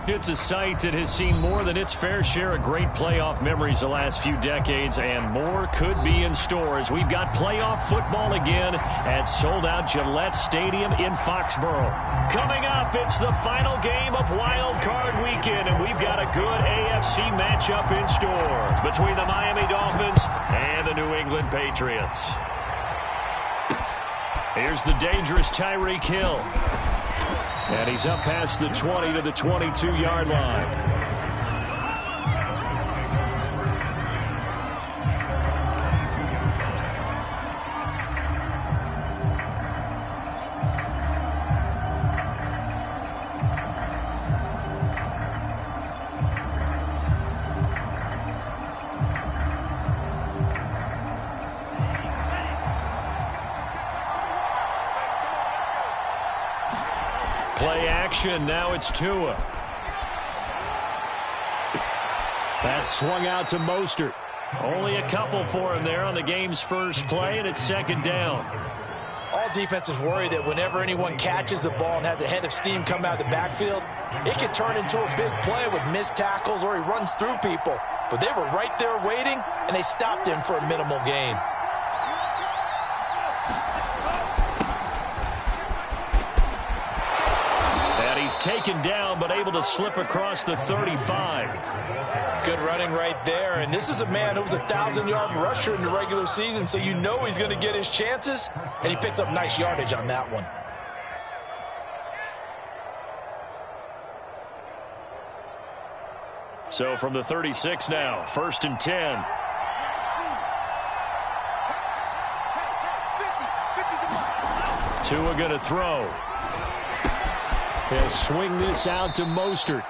It's a site that has seen more than its fair share of great playoff memories the last few decades, and more could be in store as we've got playoff football again at sold-out Gillette Stadium in Foxborough. Coming up, it's the final game of Wild Card Weekend, and we've got a good AFC matchup in store between the Miami Dolphins and the New England Patriots. Here's the dangerous Tyreek Hill. And he's up past the 20 to the 22-yard line. Play action. Now it's Tua. That swung out to Mostert. Only a couple for him there on the game's first play, and it's second down. All defenses worry that whenever anyone catches the ball and has a head of steam come out of the backfield, it can turn into a big play with missed tackles or he runs through people. But they were right there waiting, and they stopped him for a minimal gain. He's taken down, but able to slip across the 35. Good running right there. And this is a man who was a 1,000-yard rusher in the regular season, so you know he's going to get his chances, and he picks up nice yardage on that one. So from the 36 now, 1st and 10. Tua going to throw. He'll swing this out to Mostert.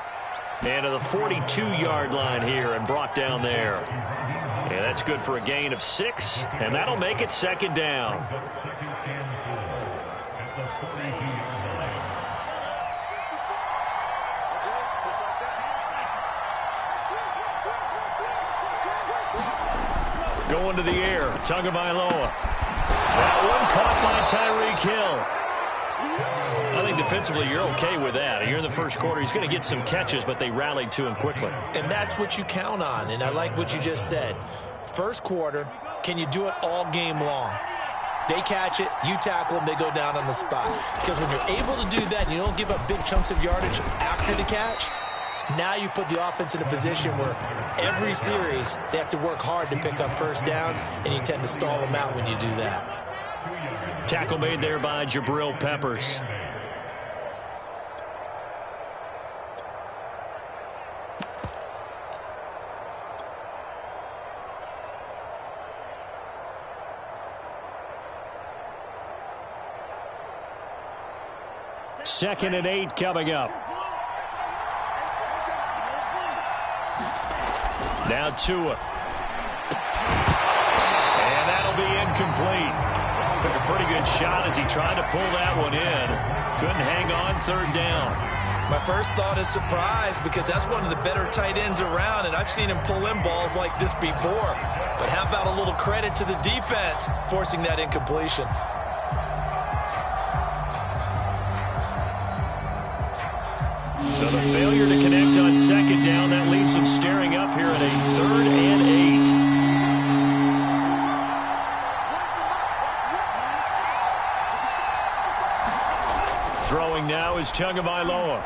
And to the 42-yard line here and brought down there. And that's good for a gain of 6. And that'll make it second down. Going to the air. Tagovailoa. That one caught by Tyreek Hill. I think defensively you're okay with that. Here in the first quarter, he's going to get some catches, but they rallied to him quickly. And that's what you count on, and I like what you just said. First quarter, can you do it all game long? They catch it, you tackle them, they go down on the spot. Because when you're able to do that and you don't give up big chunks of yardage after the catch, now you put the offense in a position where every series they have to work hard to pick up first downs, and you tend to stall them out when you do that. Tackle made there by Jabril Peppers. Second and 8 coming up. Now Tua. And that'll be incomplete. Took a pretty good shot as he tried to pull that one in. Couldn't hang on, third down. My first thought is surprise, because that's one of the better tight ends around, and I've seen him pull in balls like this before. But how about a little credit to the defense forcing that incompletion? So the failure to connect on second down, that leaves them staring up here at a 3rd and 8. Throwing now is Tagovailoa.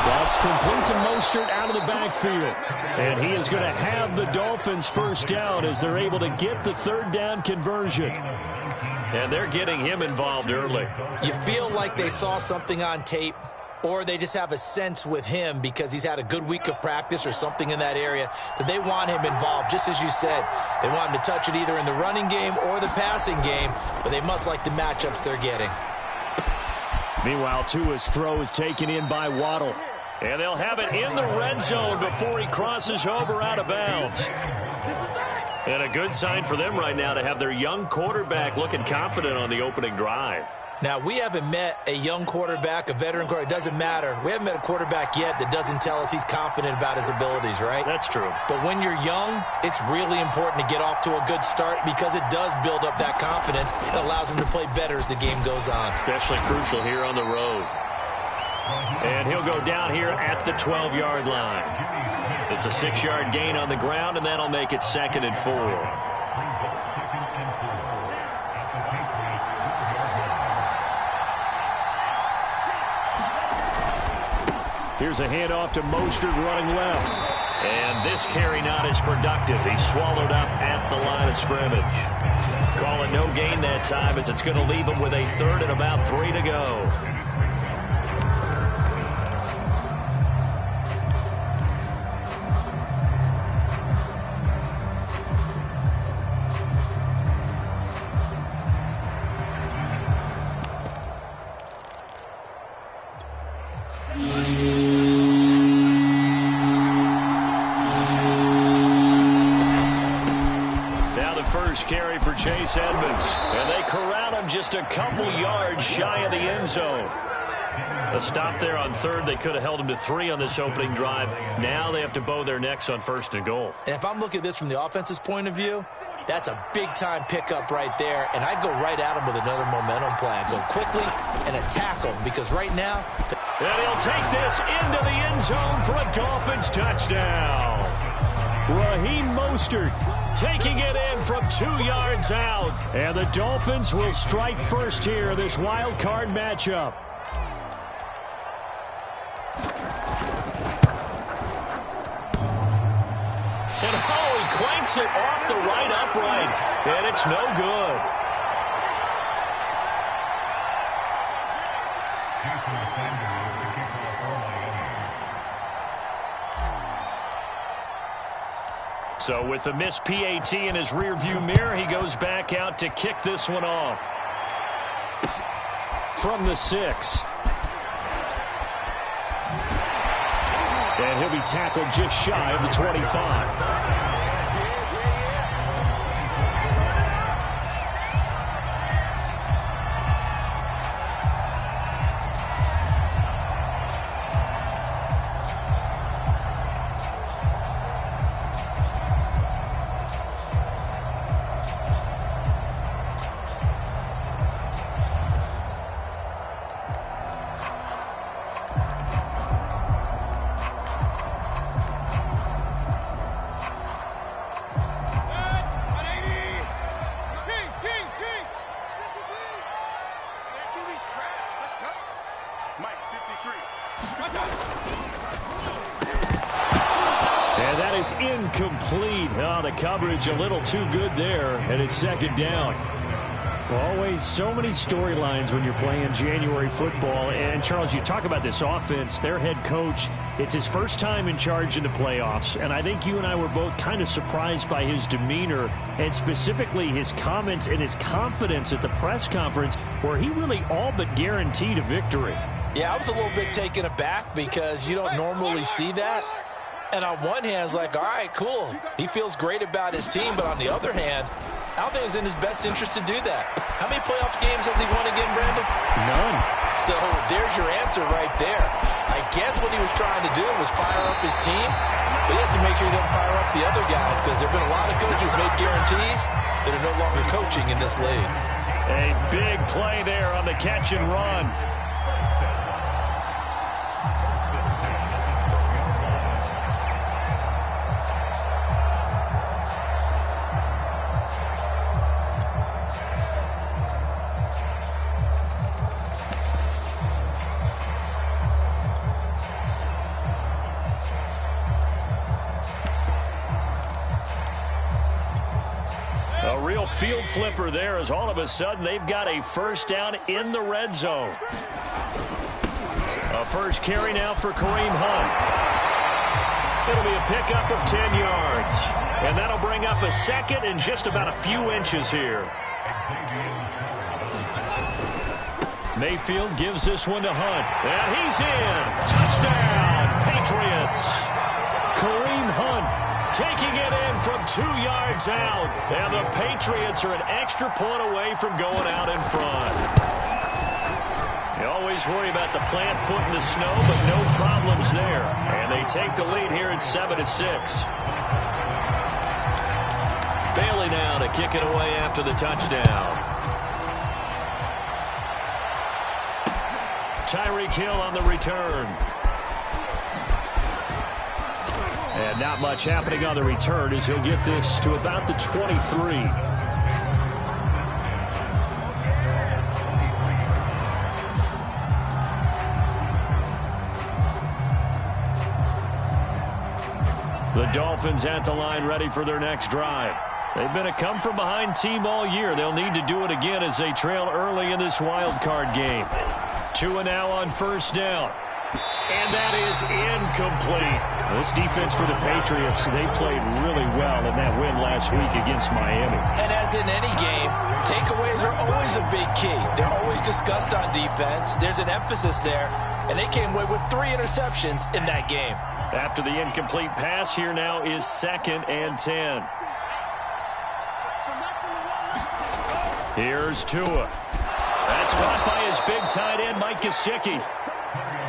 That's complete to Mostert out of the backfield. And he is going to have the Dolphins first down as they're able to get the third down conversion. And they're getting him involved early. You feel like they saw something on tape, or they just have a sense with him because he's had a good week of practice or something in that area that they want him involved. Just as you said, they want him to touch it either in the running game or the passing game, but they must like the matchups they're getting. Meanwhile, Tua's throw is taken in by Waddle. And they'll have it in the red zone before he crosses over out of bounds. And a good sign for them right now to have their young quarterback looking confident on the opening drive. Now, we haven't met a young quarterback, a veteran quarterback. It doesn't matter. We haven't met a quarterback yet that doesn't tell us he's confident about his abilities, right? That's true. But when you're young, it's really important to get off to a good start because it does build up that confidence. It allows him to play better as the game goes on. Especially crucial here on the road. And he'll go down here at the 12-yard line. It's a 6-yard gain on the ground, and that'll make it 2nd and 4. Here's a handoff to Mostert running left. And this carry not as productive. He's swallowed up at the line of scrimmage. Calling no gain that time as it's going to leave him with a 3rd and about 3 to go. Carry for Chase Edmonds, and they corral him just a couple yards shy of the end zone. A stop there on 3rd. They could have held him to 3 on this opening drive. Now they have to bow their necks on 1st and goal. And if I'm looking at this from the offense's point of view, that's a big-time pickup right there, and I go right at him with another momentum play. I go quickly and attack him because right now... And he'll take this into the end zone for a Dolphins touchdown. Raheem Mostert taking it in from 2 yards out. And the Dolphins will strike first here, this wild card matchup. And he clanks it off the right upright. And it's no good. So with the missed PAT in his rearview mirror, he goes back out to kick this one off. From the 6. And he'll be tackled just shy of the 25. Incomplete. Oh, the coverage a little too good there, and it's 2nd down. Always so many storylines when you're playing January football. And, Charles, you talk about this offense, their head coach, it's his first time in charge in the playoffs, and I think you and I were both kind of surprised by his demeanor and specifically his comments and his confidence at the press conference where he really all but guaranteed a victory. Yeah, I was a little bit taken aback because you don't normally see that. And on one hand, it's like, all right, cool. He feels great about his team. But on the other hand, I don't think it's in his best interest to do that. How many playoff games has he won again, Brandon? None. So there's your answer right there. I guess what he was trying to do was fire up his team. But he has to make sure he doesn't fire up the other guys because there have been a lot of coaches who made guarantees that are no longer coaching in this league. A big play there on the catch and run. Field flipper there as all of a sudden they've got a first down in the red zone. A first carry now for Kareem Hunt. It'll be a pickup of 10 yards. And that'll bring up a 2nd and just about a few inches here. Mayfield gives this one to Hunt. And he's in. Touchdown, Patriots. Kareem Hunt taking it in from 2 yards out. And the Patriots are an extra point away from going out in front. You always worry about the plant foot in the snow, but no problems there. And they take the lead here at 7-6. Bailey now to kick it away after the touchdown. Tyreek Hill on the return. And not much happening on the return as he'll get this to about the 23. The Dolphins at the line ready for their next drive. They've been a come-from-behind team all year. They'll need to do it again as they trail early in this wild card game. 2 and now on first down. And that is incomplete. This defense for the Patriots, they played really well in that win last week against Miami. And as in any game, takeaways are always a big key. They're always discussed on defense. There's an emphasis there. And they came away with 3 interceptions in that game. After the incomplete pass, here now is 2nd and 10. Here's Tua. That's caught by his big tight end, Mike Gesicki.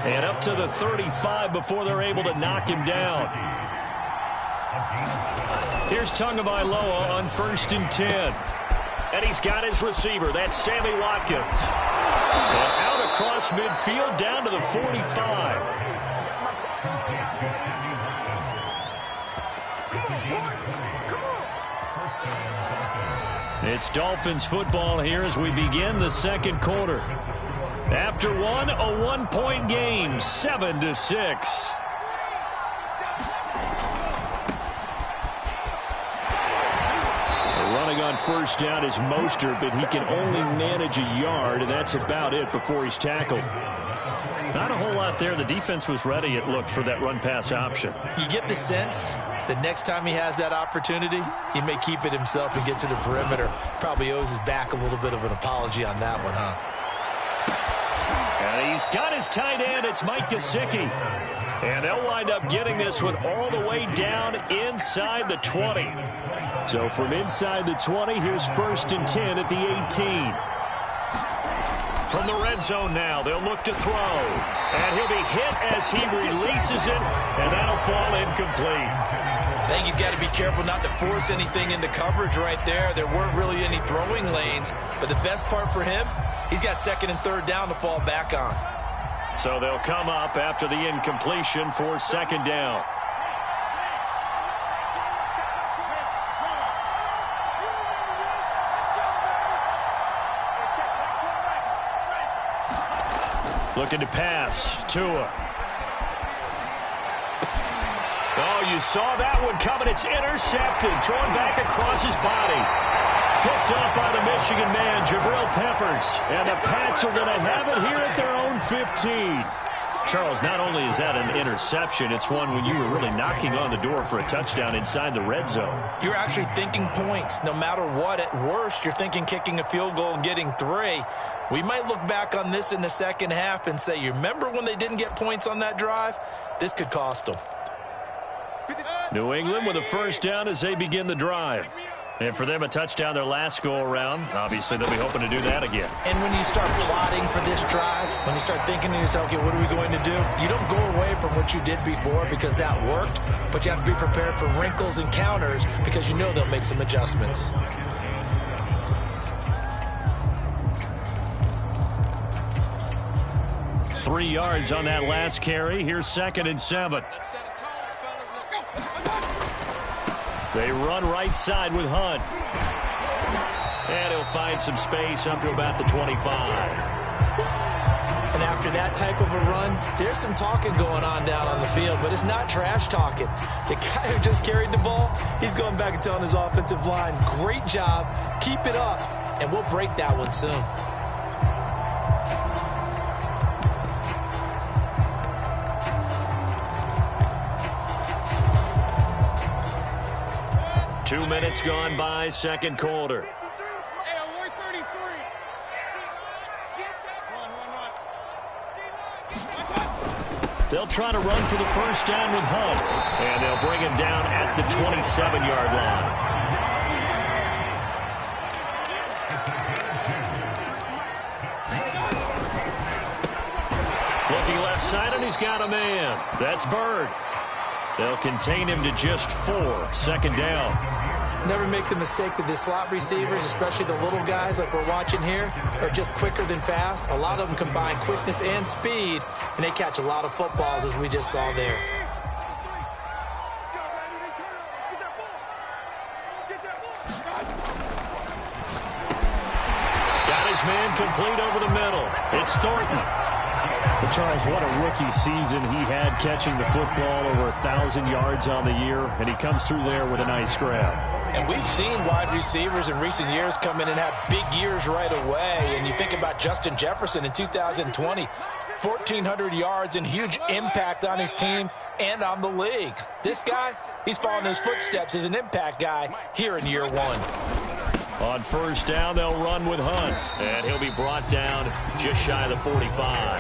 And up to the 35 before they're able to knock him down. Here's Tagovailoa on 1st and 10. And he's got his receiver. That's Sammy Watkins. And out across midfield down to the 45. It's Dolphins football here as we begin the second quarter. After one, a 1-point game, 7-6. Running on first down is Mostert, but he can only manage a yard, and that's about it before he's tackled. Not a whole lot there. The defense was ready, it looked, for that run-pass option. You get the sense that next time he has that opportunity, he may keep it himself and get to the perimeter. Probably owes his back a little bit of an apology on that one, huh? And he's got his tight end. It's Mike Gesicki. And they'll wind up getting this one all the way down inside the 20. So from inside the 20, here's 1st and 10 at the 18. From the red zone now, they'll look to throw. And he'll be hit as he releases it, and that'll fall incomplete. I think he's got to be careful not to force anything into coverage right there. There weren't really any throwing lanes, but the best part for him, he's got 2nd and 3rd down to fall back on. So they'll come up after the incompletion for 2nd down. Looking to pass. Tua. Oh, you saw that one coming. It's intercepted. Thrown back across his body. Picked up by the Michigan man, Jabril Peppers. And the Pats are going to have it here at their own 15. Charles, not only is that an interception, it's one when you were really knocking on the door for a touchdown inside the red zone. You're actually thinking points. No matter what, at worst, you're thinking kicking a field goal and getting 3. We might look back on this in the second half and say, you remember when they didn't get points on that drive? This could cost them. New England with a first down as they begin the drive. And for them, a touchdown their last go-around. Obviously, they'll be hoping to do that again. And when you start plotting for this drive, when you start thinking to yourself, okay, what are we going to do? You don't go away from what you did before because that worked, but you have to be prepared for wrinkles and counters because you know they'll make some adjustments. Three yards on that last carry. Here's 2nd and 7. They run right side with Hunt. And he'll find some space up to about the 25. And after that type of a run, there's some talking going on down on the field, but it's not trash talking. The guy who just carried the ball, he's going back and telling his offensive line, great job, keep it up, and we'll break that one soon. Two minutes gone by, second quarter. They'll try to run for the first down with Hunt, and they'll bring him down at the 27-yard line. Looking left side, and he's got a man. That's Bird. They'll contain him to just 4. Second down. Never make the mistake that the slot receivers, especially the little guys like we're watching here, are just quicker than fast. A lot of them combine quickness and speed, and they catch a lot of footballs, as we just saw there. Got his man complete over the middle. It's Thornton. But Charles, what a rookie season he had, catching the football over 1,000 yards on the year, and he comes through there with a nice grab. And we've seen wide receivers in recent years come in and have big years right away. And you think about Justin Jefferson in 2020, 1,400 yards and huge impact on his team and on the league. This guy, he's following his footsteps as an impact guy here in year one. On first down, they'll run with Hunt, and he'll be brought down just shy of the 45.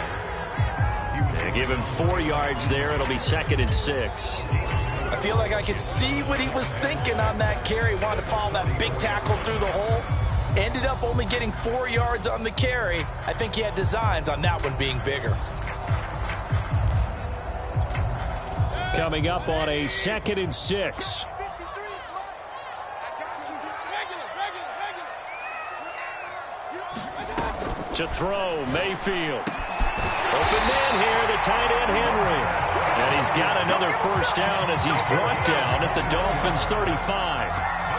They give him 4 yards there. It'll be 2nd and 6. I feel like I could see what he was thinking on that carry. Wanted to follow that big tackle through the hole. Ended up only getting 4 yards on the carry. I think he had designs on that one being bigger. Coming up on a 2nd and 6. To throw, Mayfield. Open man here, the tight end, Henry. And he's got another first down as he's brought down at the Dolphins' 35.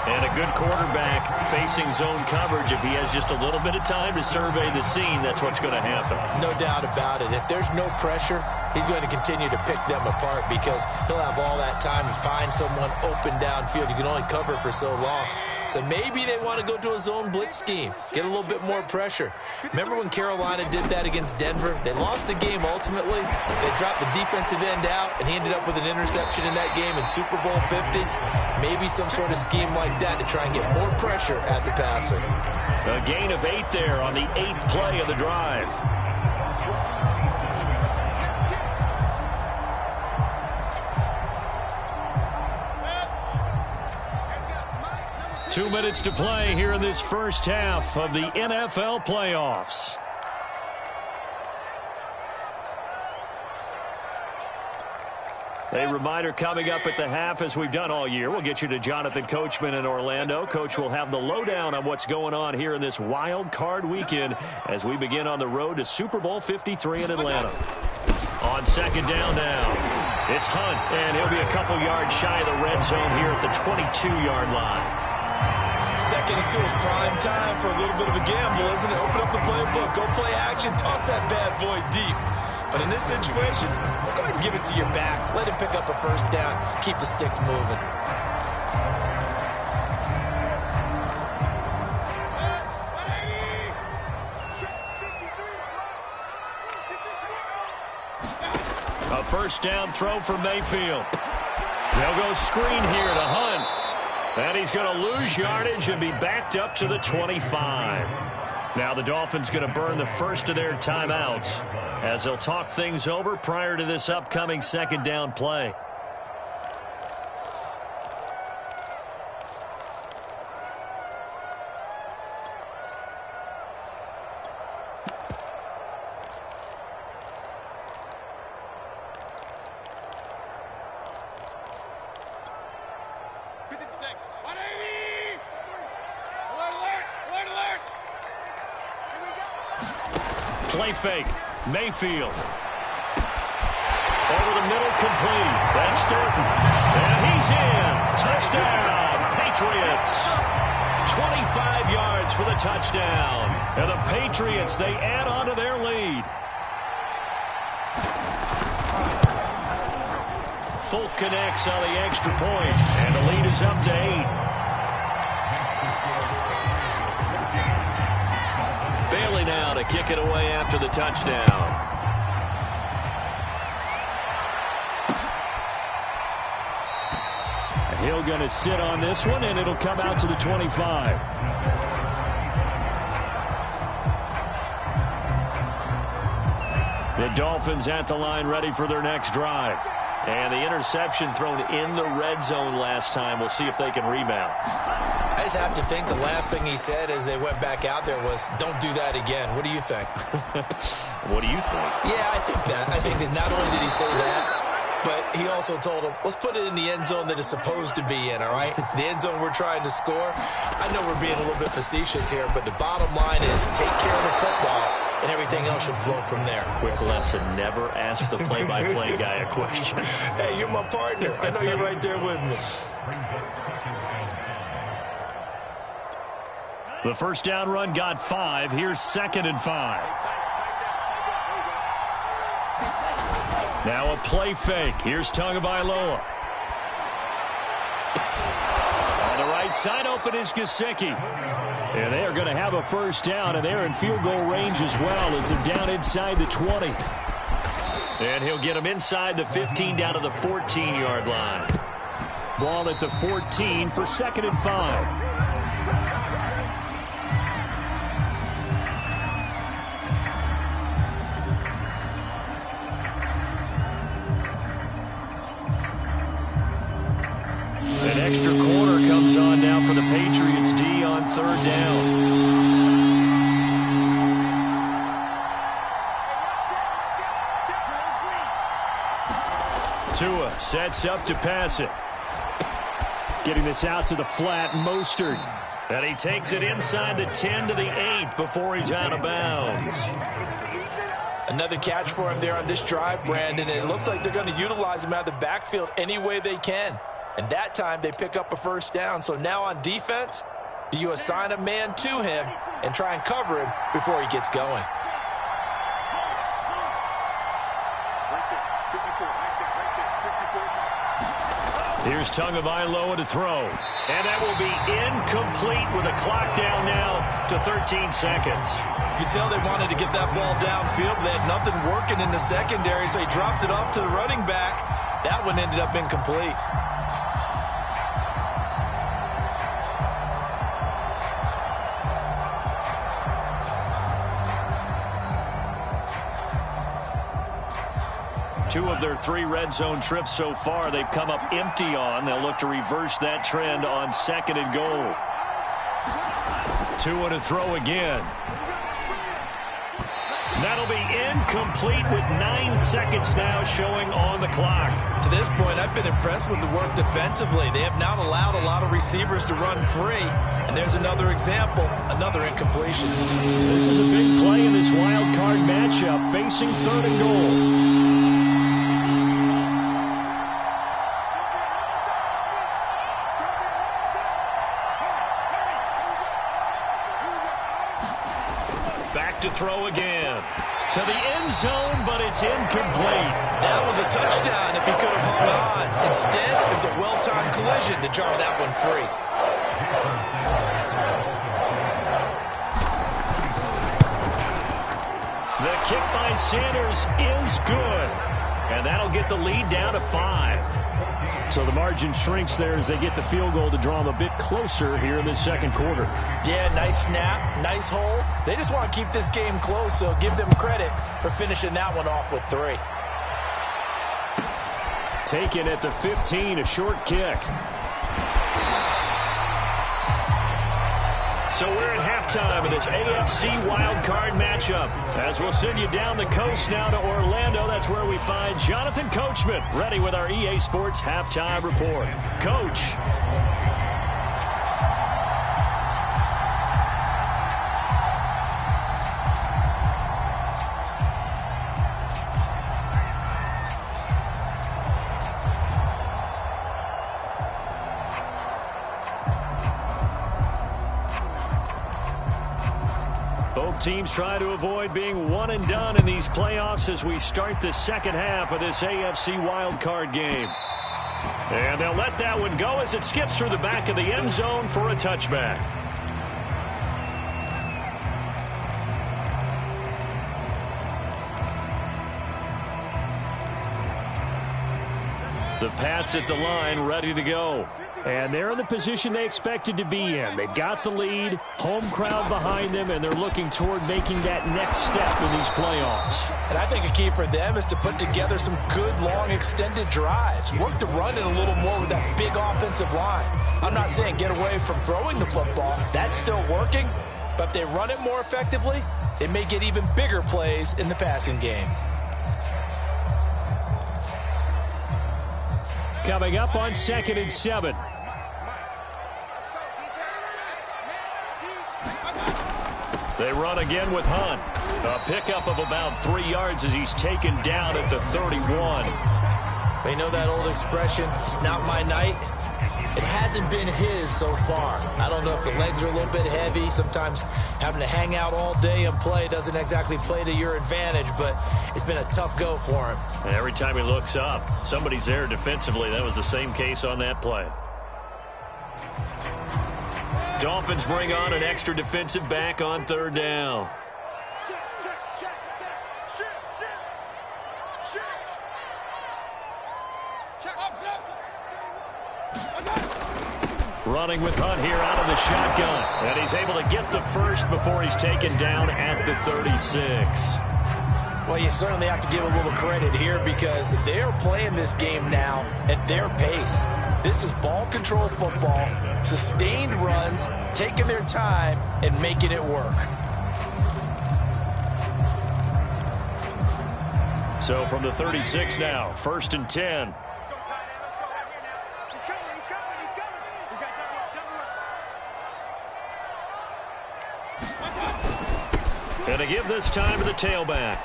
And a good quarterback facing zone coverage. If he has just a little bit of time to survey the scene, that's what's going to happen. No doubt about it. If there's no pressure, he's going to continue to pick them apart because he'll have all that time to find someone open downfield. You can only cover for so long. So maybe they want to go to a zone blitz scheme, get a little bit more pressure. Remember when Carolina did that against Denver? They lost the game ultimately. They dropped the defensive end out, and he ended up with an interception in that game in Super Bowl 50. Maybe some sort of scheme like that to try and get more pressure at the passer. A gain of 8 there on the 8th play of the drive. Two minutes to play here in this first half of the NFL playoffs. A reminder coming up at the half, as we've done all year. We'll get you to Jonathan Coachman in Orlando. Coach will have the lowdown on what's going on here in this wild card weekend as we begin on the road to Super Bowl 53 in Atlanta. On second down now, it's Hunt, and he'll be a couple yards shy of the red zone here at the 22-yard line. 2nd and 2 is prime time for a little bit of a gamble, isn't it? Open up the playbook, go play action, toss that bad boy deep. But in this situation, go ahead and give it to your back. Let him pick up a first down. Keep the sticks moving. A first down throw for Mayfield. They'll go screen here to Hunt. And he's going to lose yardage and be backed up to the 25. Now the Dolphins going to burn the first of their timeouts as they'll talk things over prior to this upcoming second down play. Play fake. Mayfield. Over the middle, complete. That's Thornton. And he's in. Touchdown, Patriots. 25 yards for the touchdown. And the Patriots, they add on to their lead. Folk connects on the extra point, and the lead is up to 8. Bailey now to kick it away after the touchdown. Hill going to sit on this one, and it'll come out to the 25. The Dolphins at the line, ready for their next drive. And the interception thrown in the red zone last time. We'll see if they can rebound. I just have to think the last thing he said as they went back out there was, don't do that again. What do you think? What do you think? Yeah, I think that. I think that not only did he say that, but he also told him, let's put it in the end zone that it's supposed to be in, all right? The end zone we're trying to score. I know we're being a little bit facetious here, but the bottom line is take care of the football, and everything else should flow from there. Quick lesson, never ask the play-by-play guy a question. Hey, you're my partner. I know you're right there with me. The first down run got 5. Here's 2nd and 5. Now a play fake. Here's Tagovailoa. On the right side, open is Gesicki. And they are going to have a first down, and they're in field goal range as well as they're down inside the 20. And he'll get them inside the 15 down to the 14-yard line. Ball at the 14 for 2nd and 5. An extra corner comes on now for the Patriots D on 3rd down. Tua sets up to pass it. Getting this out to the flat, Mostert. And he takes it inside the 10 to the 8 before he's out of bounds. Another catch for him there on this drive, Brandon, and it looks like they're going to utilize him out of the backfield any way they can. And that time they pick up a first down. So now on defense, do you assign a man to him and try and cover him before he gets going? Here's Tagovailoa to throw. And that will be incomplete with a clock down now to 13 seconds. You can tell they wanted to get that ball downfield. They had nothing working in the secondary, so he dropped it off to the running back. That one ended up incomplete. Two of their 3 red zone trips so far, they've come up empty on. They'll look to reverse that trend on 2nd and goal. Tua to throw again. That'll be incomplete with 9 seconds now showing on the clock. To this point, I've been impressed with the work defensively. They have not allowed a lot of receivers to run free. And there's another example, another incompletion. This is a big play in this wild card matchup, facing 3rd and goal. Back to throw again. To the end zone, but it's incomplete. That was a touchdown if he could have hung on. Instead, it was a well-timed collision to jar that one free. The kick by Sanders is good. And that'll get the lead down to 5. So the margin shrinks there as they get the field goal to draw them a bit closer here in the 2nd quarter. Yeah, nice snap, nice hole. They just want to keep this game close, so give them credit for finishing that one off with 3. Taken at the 15, a short kick. So we're at halftime of this AFC wildcard matchup. As we'll send you down the coast now to Orlando, that's where we find Jonathan Coachman, ready with our EA Sports Halftime Report. Coach. Both teams try to avoid being one and done in these playoffs as we start the 2nd half of this AFC wildcard game. And they'll let that one go as it skips through the back of the end zone for a touchback. The Pats at the line, ready to go. And they're in the position they expected to be in. They've got the lead, home crowd behind them, and they're looking toward making that next step in these playoffs. And I think a key for them is to put together some good, long, extended drives. Work to run it a little more with that big offensive line. I'm not saying get away from throwing the football. That's still working. But if they run it more effectively, they may get even bigger plays in the passing game. Coming up on 2nd and 7. They run again with Hunt. A pickup of about 3 yards as he's taken down at the 31. You know that old expression, it's not my night? It hasn't been his so far. I don't know if the legs are a little bit heavy. Sometimes having to hang out all day and play doesn't exactly play to your advantage, but it's been a tough go for him. And every time he looks up, somebody's there defensively. That was the same case on that play. Dolphins bring on an extra defensive back on 3rd down. Running with Hunt here out of the shotgun. And he's able to get the first before he's taken down at the 36. Well, you certainly have to give a little credit here because they're playing this game now at their pace. This is ball control football, sustained runs, taking their time and making it work. So from the 36 now, 1st and 10. And to give this time to the tailback.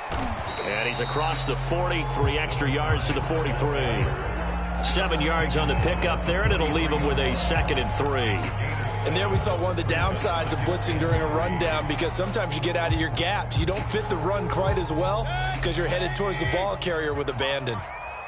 And he's across the 40, 3 extra yards to the 43. 7 yards on the pickup there, and it'll leave him with a 2nd and 3. And there we saw one of the downsides of blitzing during a rundown because sometimes you get out of your gaps. You don't fit the run quite as well because you're headed towards the ball carrier with abandon.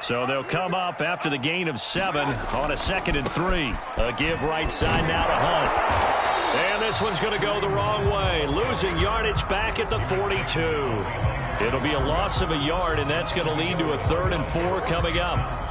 So they'll come up after the gain of 7 on a 2nd and 3. A give right side now to Hunt. And this one's going to go the wrong way, losing yardage back at the 42. It'll be a loss of a yard, and that's going to lead to a 3rd and 4 coming up.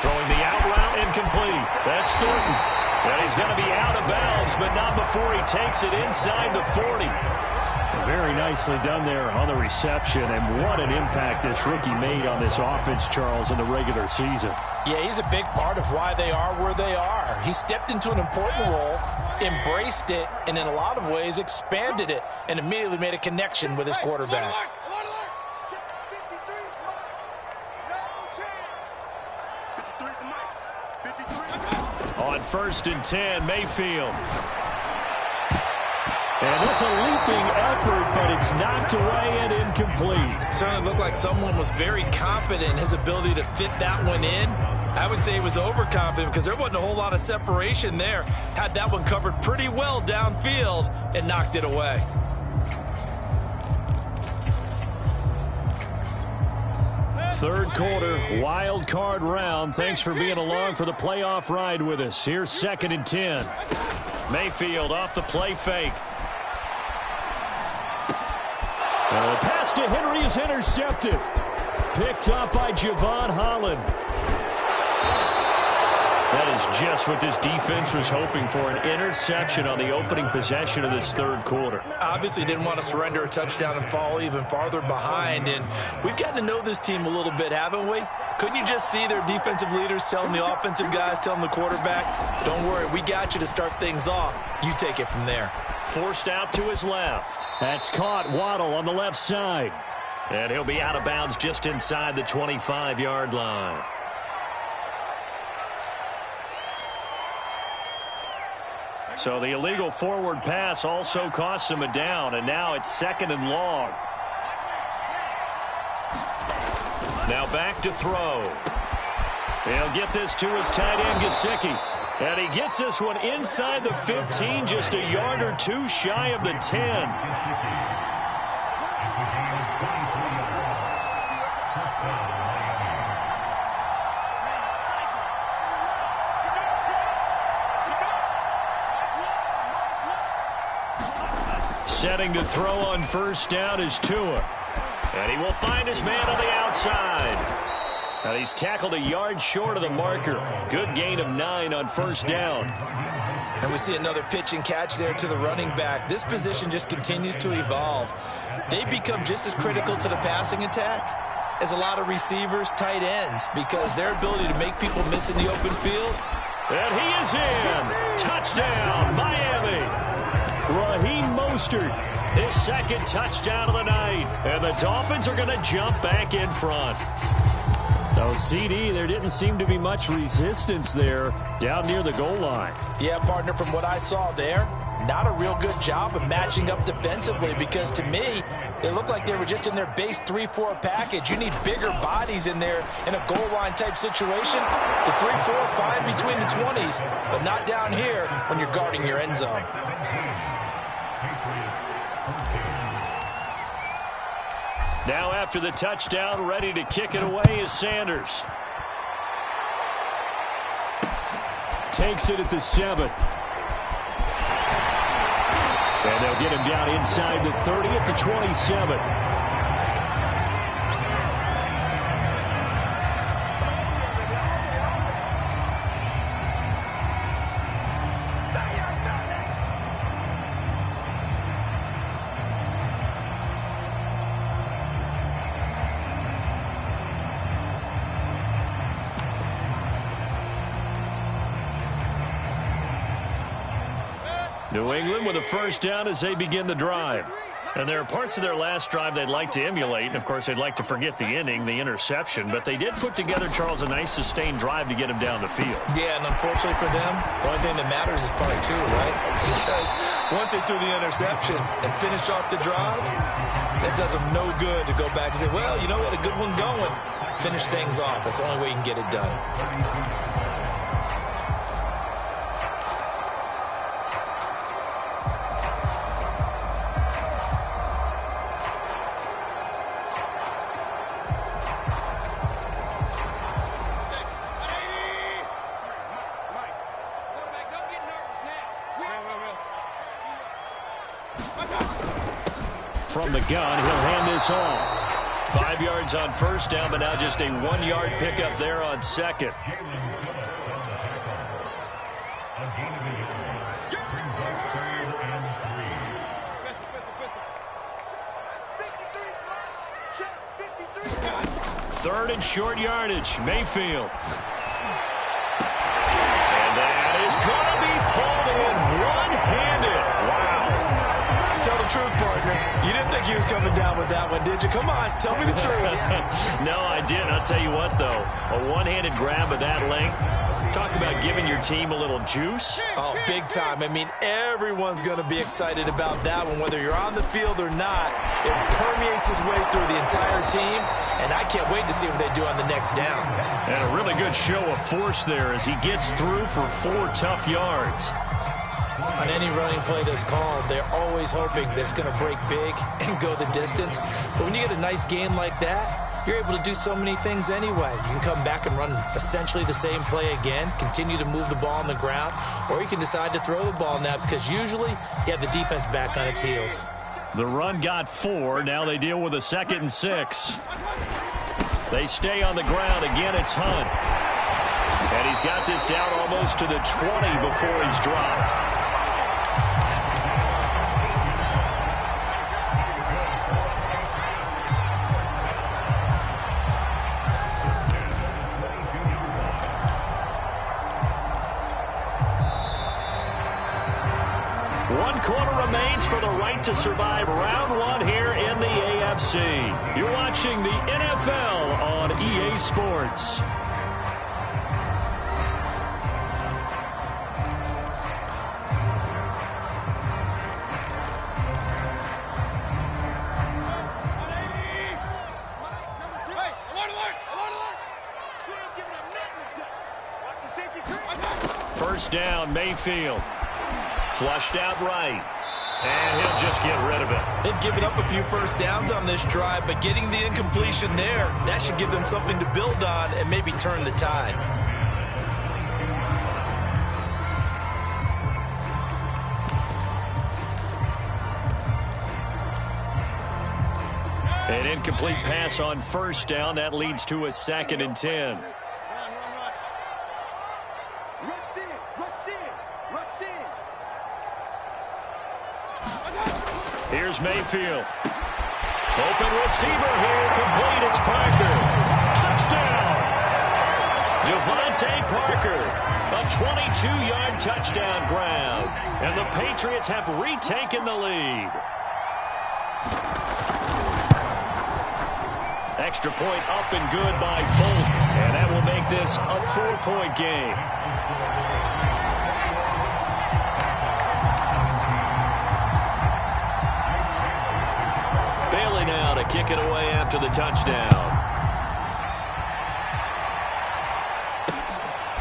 Throwing the out route incomplete. That's Thornton. And he's going to be out of bounds, but not before he takes it inside the 40. Very nicely done there on the reception, and what an impact this rookie made on this offense, Charles, in the regular season. Yeah, he's a big part of why they are where they are. He stepped into an important role, embraced it, and in a lot of ways expanded it, and immediately made a connection with his quarterback. On 1st and 10, Mayfield. And it's a leaping effort, but it's knocked away and incomplete. Certainly looked like someone was very confident in his ability to fit that one in. I would say he was overconfident because there wasn't a whole lot of separation there. Had that one covered pretty well downfield and knocked it away. Third quarter, wild card round. Thanks for being along for the playoff ride with us. Here's 2nd and 10. Mayfield off the play fake. The pass to Henry is intercepted. Picked up by Javon Holland. That is just what this defense was hoping for, an interception on the opening possession of this 3rd quarter. Obviously didn't want to surrender a touchdown and fall even farther behind, and we've gotten to know this team a little bit, haven't we? Couldn't you just see their defensive leaders telling the offensive guys, telling the quarterback, don't worry, we got you to start things off. You take it from there. Forced out to his left. That's caught. Waddle on the left side. And he'll be out of bounds just inside the 25-yard line. So the illegal forward pass also costs him a down, and now it's 2nd and long. Now back to throw. He'll get this to his tight end, Gesicki. And he gets this one inside the 15, just a yard or 2 shy of the 10. Setting to throw on 1st down is Tua. And he will find his man on the outside. Now he's tackled a yard short of the marker. Good gain of 9 on first down. And we see another pitch and catch there to the running back. This position just continues to evolve. They become just as critical to the passing attack as a lot of receivers, tight ends, because their ability to make people miss in the open field. And he is in. Touchdown, Miami. Raheem Mostert, his second touchdown of the night. And the Dolphins are going to jump back in front. So, CD, there didn't seem to be much resistance there down near the goal line. Yeah, partner, from what I saw there, not a real good job of matching up defensively, because to me, they looked like they were just in their base 3-4 package. You need bigger bodies in there in a goal line type situation. The 3-4 fine between the 20s, but not down here when you're guarding your end zone. Now after the touchdown, ready to kick it away is Sanders. Takes it at the 7. And they'll get him down inside the 30 at the 27. New England with a first down as they begin the drive. And there are parts of their last drive they'd like to emulate. And, of course, they'd like to forget the inning, the interception. But they did put together, Charles, a nice sustained drive to get him down the field. Yeah, and unfortunately for them, the only thing that matters is part 2, right? Because once they threw the interception and finished off the drive, that does them no good to go back and say, well, you know what, a good one going. Finish things off. That's the only way you can get it done. From the gun, he'll hand this off. 5 yards on first down, but now just a 1-yard pickup there on second. Third and short yardage, Mayfield. And that is going to be pulled in one-handed. Wow. Tell the truth, partner. You didn't think he was coming down with that one, did you? Come on, tell me the truth. No, I didn't. I'll tell you what, though. A one-handed grab of that length. Talk about giving your team a little juice. Oh, big time. I mean, everyone's going to be excited about that one, whether you're on the field or not. It permeates its way through the entire team, and I can't wait to see what they do on the next down. And a really good show of force there as he gets through for 4 tough yards. On any running play that's called, they're always hoping that it's going to break big and go the distance. But when you get a nice game like that, you're able to do so many things anyway. You can come back and run essentially the same play again, continue to move the ball on the ground, or you can decide to throw the ball now because usually you have the defense back on its heels. The run got 4. Now they deal with a 2nd and 6. They stay on the ground. Again, it's Hunt. And he's got this down almost to the 20 before he's dropped. Remains for the right to survive round 1 here in the AFC. You're watching the NFL on EA Sports. First down, Mayfield. Flushed out right. And he'll just get rid of it. They've given up a few first downs on this drive, but getting the incompletion there, that should give them something to build on and maybe turn the tide. An incomplete pass on first down. That leads to a 2nd and 10. Here's Mayfield. Open receiver here. Complete. It's Parker. Touchdown. Devontae Parker. A 22-yard touchdown grab. And the Patriots have retaken the lead. Extra point up and good by Folk. And that will make this a 4-point game. Bailey now to kick it away after the touchdown.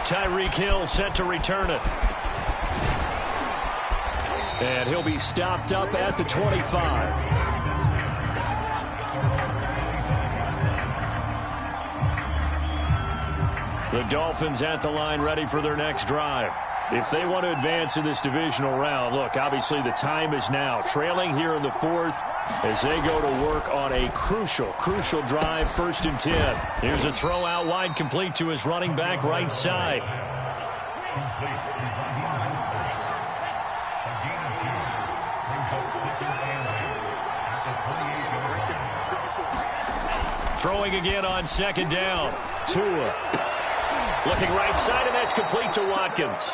Tyreek Hill set to return it. And he'll be stopped up at the 25. The Dolphins at the line ready for their next drive. If they want to advance in this divisional round, look, obviously the time is now. Trailing here in the 4th as they go to work on a crucial drive, 1st and 10. Here's a throw out wide, complete to his running back right side. Throwing again on 2nd down. Tua. Looking right side, and that's complete to Watkins.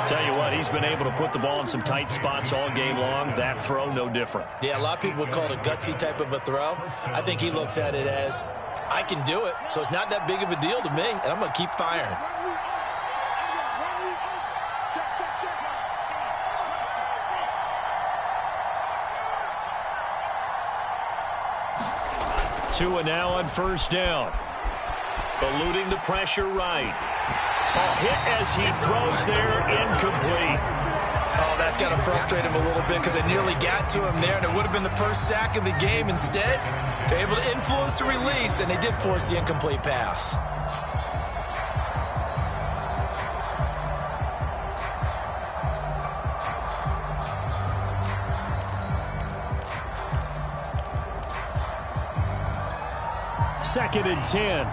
Tell you what, he's been able to put the ball in some tight spots all game long. That throw, no different. Yeah, a lot of people would call it a gutsy type of a throw. I think he looks at it as, I can do it, so it's not that big of a deal to me, and I'm going to keep firing. Tua now on 1st down. Eluding the pressure right. A hit as he throws there, incomplete. Oh, that's got to frustrate him a little bit because they nearly got to him there, and it would have been the first sack of the game. Instead, they're able to influence the release, and they did force the incomplete pass. Second and 10.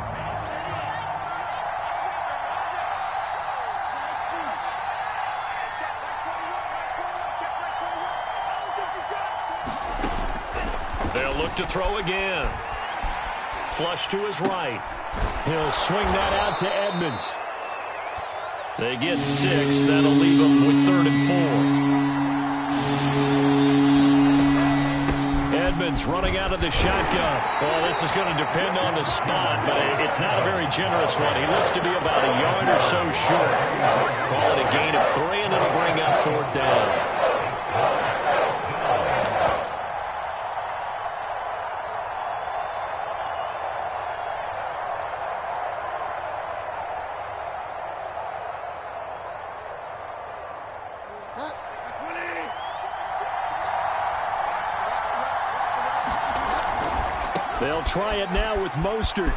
They'll look to throw again. Flush to his right. He'll swing that out to Edmonds. They get 6. That'll leave them with 3rd and 4. Edmonds running out of the shotgun. Well, this is going to depend on the spot, but it's not a very generous one. He looks to be about a yard or so short. Call it a gain of 3, and it'll bring up 4th down. They'll try it now with Mostert.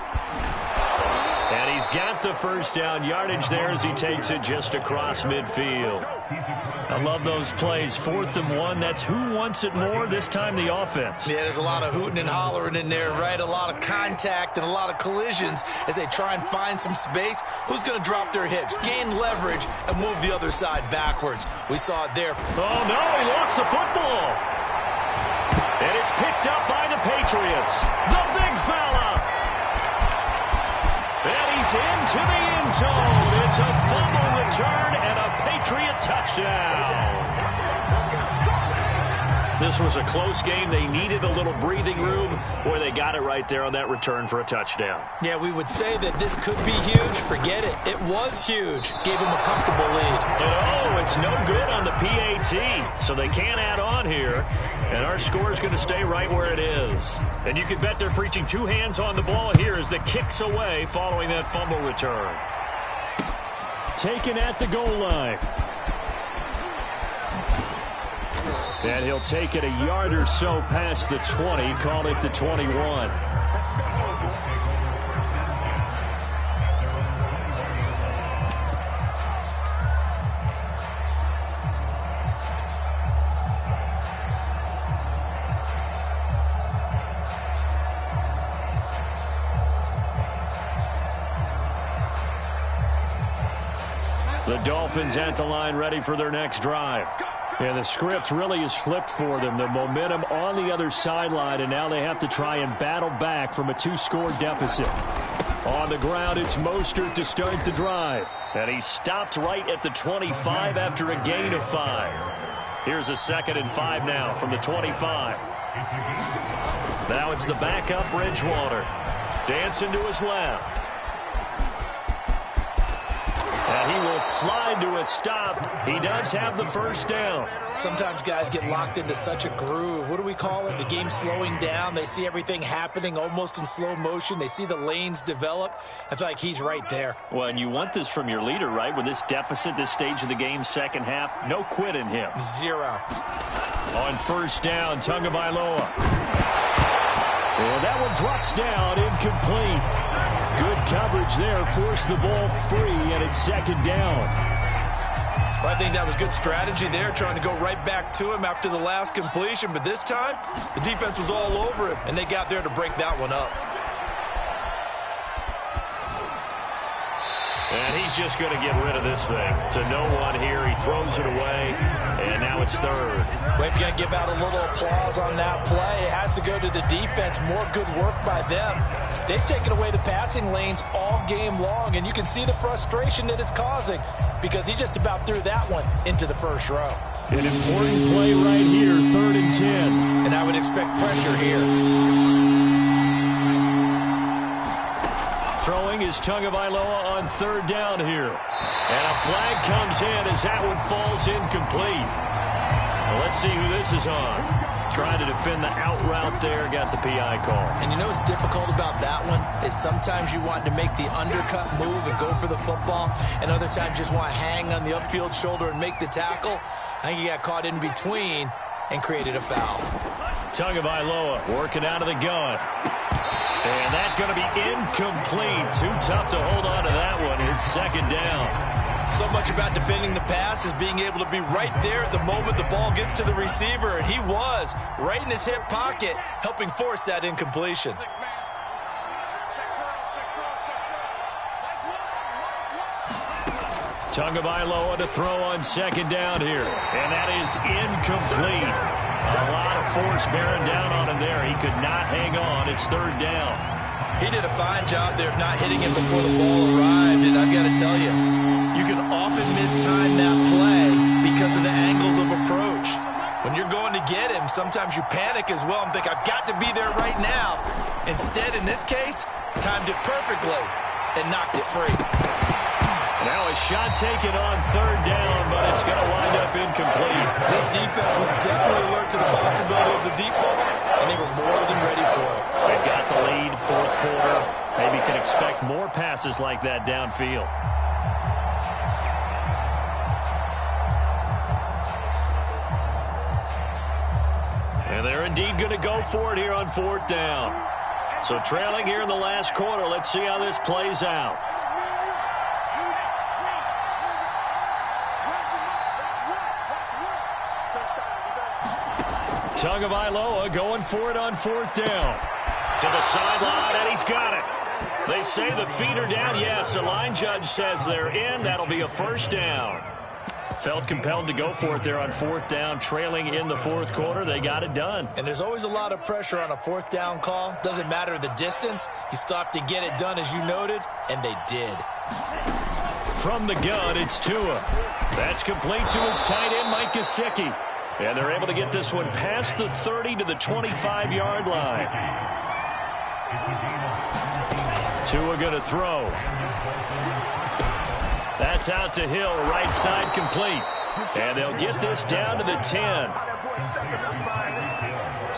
And he's got the 1st down yardage there as he takes it just across midfield. I love those plays. 4th and 1. That's who wants it more, this time the offense. Yeah, there's a lot of hooting and hollering in there, right? A lot of contact and a lot of collisions as they try and find some space. Who's going to drop their hips, gain leverage, and move the other side backwards? We saw it there. Oh, no, he lost the football. And it's picked up by the Patriots. The big fella. And he's into the end zone. It's a fumble return and a Patriot touchdown. This was a close game. They needed a little breathing room. Boy, they got it right there on that return for a touchdown. Yeah, we would say that this could be huge. Forget it. It was huge. Gave them a comfortable lead. And it's no good on the PAT. So they can't add on here. And our score is going to stay right where it is. And you can bet they're preaching 2 hands on the ball here as the kick's away following that fumble return. Taken at the goal line. And he'll take it a yard or so past the 20, call it the 21. The Dolphins at the line ready for their next drive. And the script really is flipped for them. The momentum on the other sideline, and now they have to try and battle back from a 2-score deficit. On the ground, it's Mostert to start the drive. And he stopped right at the 25 after a gain of 5. Here's a 2nd and 5 now from the 25. Now it's the backup Bridgewater. Dancing to his left. And he will slide to a stop. He does have the first down. Sometimes guys get locked into such a groove. What do we call it? The game slowing down. They see everything happening almost in slow motion. They see the lanes develop. I feel like he's right there. Well, and you want this from your leader, right? With this deficit, this stage of the game, second half, no quit in him. 0. On first down, Tagovailoa. And that one drops down, incomplete. Good coverage there, forced the ball free, and it's 2nd down. Well, I think that was good strategy there, trying to go right back to him after the last completion. But this time, the defense was all over him, and they got there to break that one up. And he's just going to get rid of this thing. To no one here, he throws it away, and now it's 3rd. Well, if you're going to give out a little applause on that play, it has to go to the defense. More good work by them. They've taken away the passing lanes all game long, and you can see the frustration that it's causing because he just about threw that one into the first row. An important play right here, 3rd and 10. And I would expect pressure here. Throwing is Tagovailoa on 3rd down here. And a flag comes in as that one falls incomplete. Well, let's see who this is on. Trying to defend the out route there, got the PI call. And you know what's difficult about that one is sometimes you want to make the undercut move and go for the football, and other times you just want to hang on the upfield shoulder and make the tackle. I think he got caught in between and created a foul. Tagovailoa working out of the gun. And that's going to be incomplete. Too tough to hold on to that one. It's 2nd down. So much about defending the pass is being able to be right there at the moment the ball gets to the receiver, and he was right in his hip pocket, helping force that incompletion. Tagovailoa to throw on 2nd down here, and that is incomplete. A lot of force bearing down on him there. He could not hang on. It's 3rd down. He did a fine job there of not hitting him before the ball arrived, and I've got to tell you, you can often mistime that play because of the angles of approach. When you're going to get him, sometimes you panic as well and think, I've got to be there right now. Instead, in this case, timed it perfectly and knocked it free. Now a shot taken on 3rd down, but it's going to wind up incomplete. This defense was definitely alert to the possibility of the deep ball, and they were more than ready for it. They've got the lead, 4th quarter. Maybe can expect more passes like that downfield. And they're indeed going to go for it here on 4th down. So trailing here in the last quarter, let's see how this plays out. Tagovailoa going for it on 4th down. To the sideline, and he's got it. They say the feet are down. Yes, the line judge says they're in. That'll be a 1st down. Felt compelled to go for it there on 4th down, trailing in the 4th quarter. They got it done. And there's always a lot of pressure on a 4th down call. Doesn't matter the distance. You still have to get it done, as you noted, and they did. From the gun, it's Tua. That's complete to his tight end, Mike Gesicki. And they're able to get this one past the 30 to the 25-yard line. Tua going to throw. That's out to Hill, right side complete. And they'll get this down to the 10.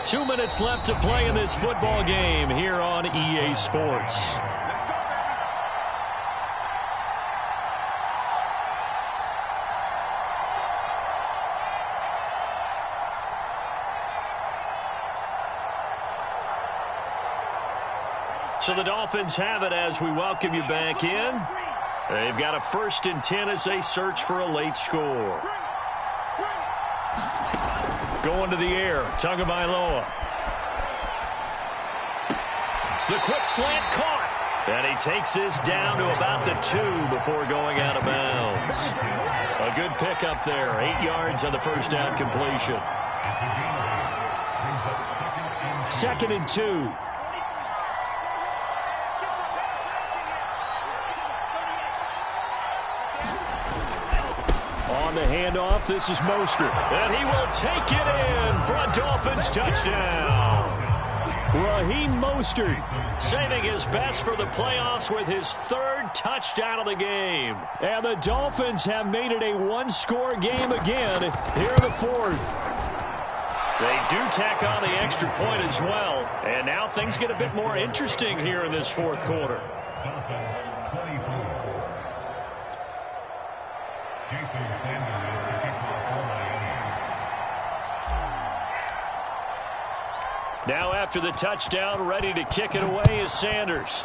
2 minutes left to play in this football game here on EA Sports. So the Dolphins have it as we welcome you back in. They've got a 1st and 10 as they search for a late score. Going to the air, Tagovailoa. The quick slant caught. And he takes this down to about the 2 before going out of bounds. A good pickup there. 8 yards on the first down completion. 2nd and 2. On the handoff, this is Mostert. And he will take it in for a Dolphins touchdown. Raheem Mostert saving his best for the playoffs with his 3rd touchdown of the game. And the Dolphins have made it a 1-score game again here in the 4th. They do tack on the extra point as well. And now things get a bit more interesting here in this 4th quarter. Now after the touchdown, ready to kick it away is Sanders.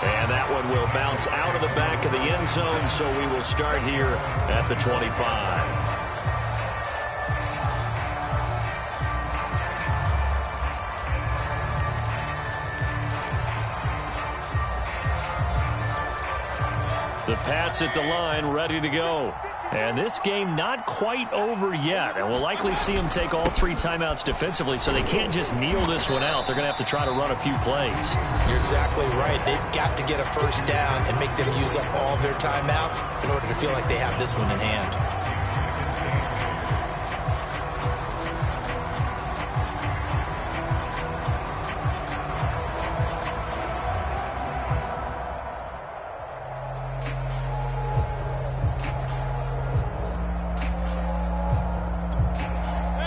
And that one will bounce out of the back of the end zone, so we will start here at the 25. The Pats at the line, ready to go. And this game not quite over yet. And we'll likely see them take all 3 timeouts defensively, so they can't just kneel this one out. They're going to have to try to run a few plays. You're exactly right. They've got to get a first down and make them use up all their timeouts in order to feel like they have this one in hand.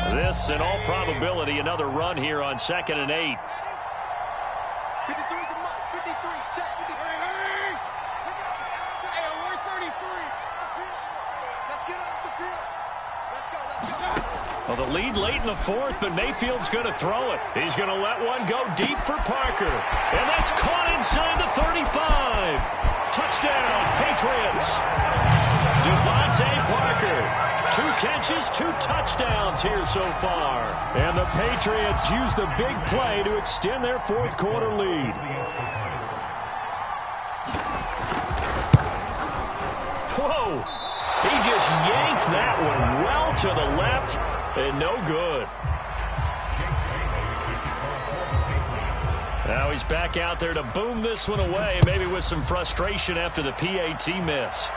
This, in all probability, another run here on 2nd and 8. 53 is the mark. 53. Check. 53. Hey, alert 33. Let's get off the field. Let's go. Well, the lead late in the 4th, but Mayfield's going to throw it. He's going to let one go deep for Parker. And that's caught inside the 35. Touchdown, Patriots. Devontae Parker. 2 catches, 2 touchdowns here so far. And the Patriots use the big play to extend their 4th quarter lead. Whoa! He just yanked that one well to the left and no good. Now he's back out there to boom this one away, maybe with some frustration after the PAT miss.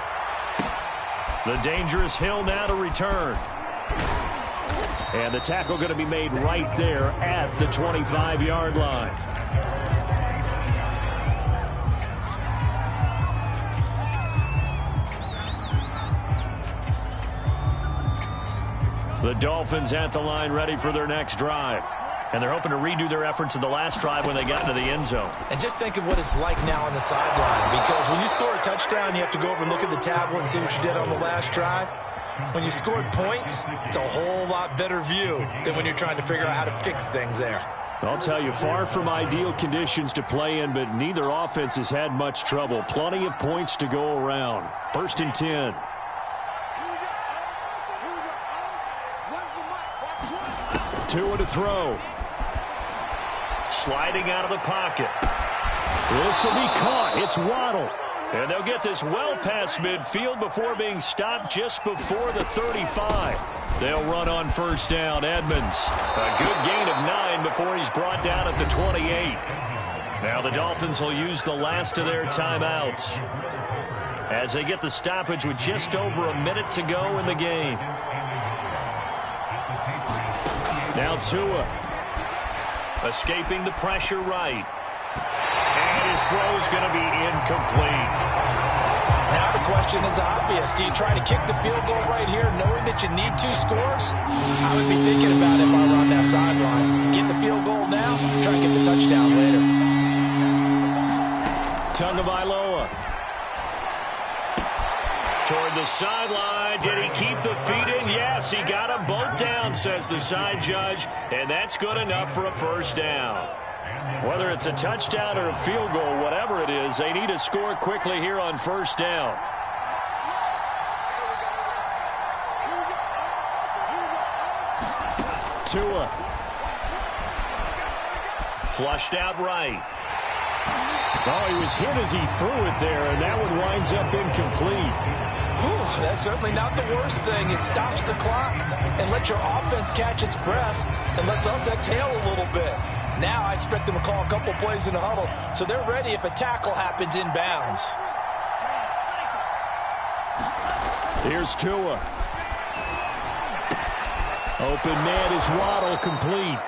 The dangerous Hill now to return. And the tackle going to be made right there at the 25-yard line. The Dolphins at the line ready for their next drive. And they're hoping to redo their efforts in the last drive when they got into the end zone. And just think of what it's like now on the sideline, because when you score a touchdown, you have to go over and look at the tablet and see what you did on the last drive. When you scored points, it's a whole lot better view than when you're trying to figure out how to fix things there. I'll tell you, far from ideal conditions to play in, but neither offense has had much trouble. Plenty of points to go around. 1st and 10. Tua to throw. Sliding out of the pocket. This will be caught. It's Waddle. And they'll get this well past midfield before being stopped just before the 35. They'll run on 1st down. Edmonds. A good gain of 9 before he's brought down at the 28. Now the Dolphins will use the last of their timeouts as they get the stoppage with just over a minute to go in the game. Now Tua. Escaping the pressure right. And his throw's going to be incomplete. Now the question is obvious. Do you try to kick the field goal right here knowing that you need 2 scores? I would be thinking about it if I were on that sideline. Get the field goal now, try to get the touchdown later. Tagovailoa. Toward the sideline. Did he keep the feet in? Yes, he got them both down, says the side judge. And that's good enough for a 1st down. Whether it's a touchdown or a field goal, whatever it is, they need to score quickly here on 1st down. Tua. Flushed out right. Oh, he was hit as he threw it there, and that one winds up incomplete. Whew, that's certainly not the worst thing. It stops the clock and lets your offense catch its breath and lets us exhale a little bit. Now I expect them to call a couple plays in the huddle, so they're ready if a tackle happens inbounds. Here's Tua. Open man is Waddle, complete.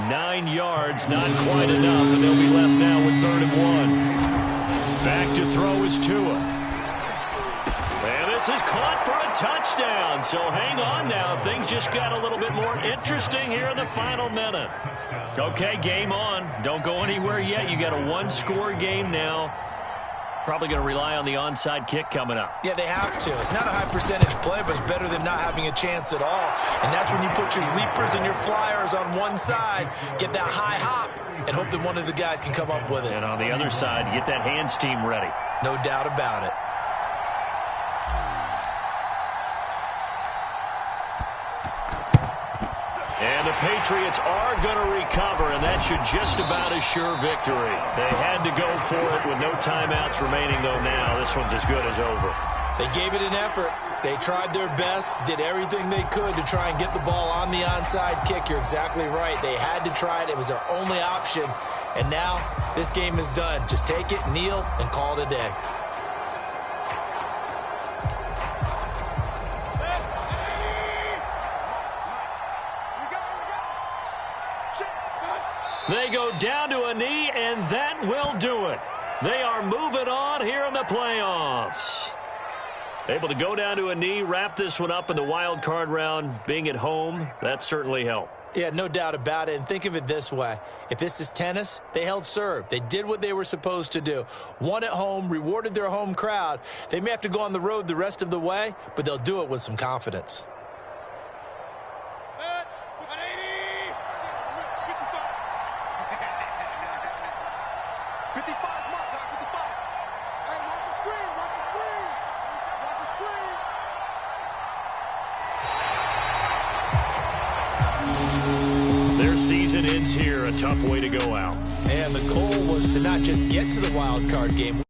9 yards, not quite enough, and they'll be left now with 3rd and 1. Back to throw is Tua. And this is caught for a touchdown. So hang on now. Things just got a little bit more interesting here in the final minute. Okay, game on. Don't go anywhere yet. You got a 1-score game now. Probably going to rely on the onside kick coming up. Yeah, they have to. It's not a high percentage play, but it's better than not having a chance at all. And that's when you put your leapers and your flyers on one side, get that high hop, and hope that one of the guys can come up with it. And on the other side, get that hands team ready. No doubt about it. And the Patriots are going to recover, and that should just about assure victory. They had to go for it with no timeouts remaining, though now this one's as good as over. They gave it an effort. They tried their best, did everything they could to try and get the ball on the onside kick. You're exactly right. They had to try it. It was their only option. And now this game is done. Just take it, kneel, and call it a day. They go down to a knee, and that will do it. They are moving on here in the playoffs. Able to go down to a knee, wrap this one up in the wild card round. Being at home, that certainly helped. Yeah, no doubt about it. And think of it this way. If this is tennis, they held serve. They did what they were supposed to do. Won at home, rewarded their home crowd. They may have to go on the road the rest of the way, but they'll do it with some confidence. Season ends here, a tough way to go out. And the goal was to not just get to the wild card game.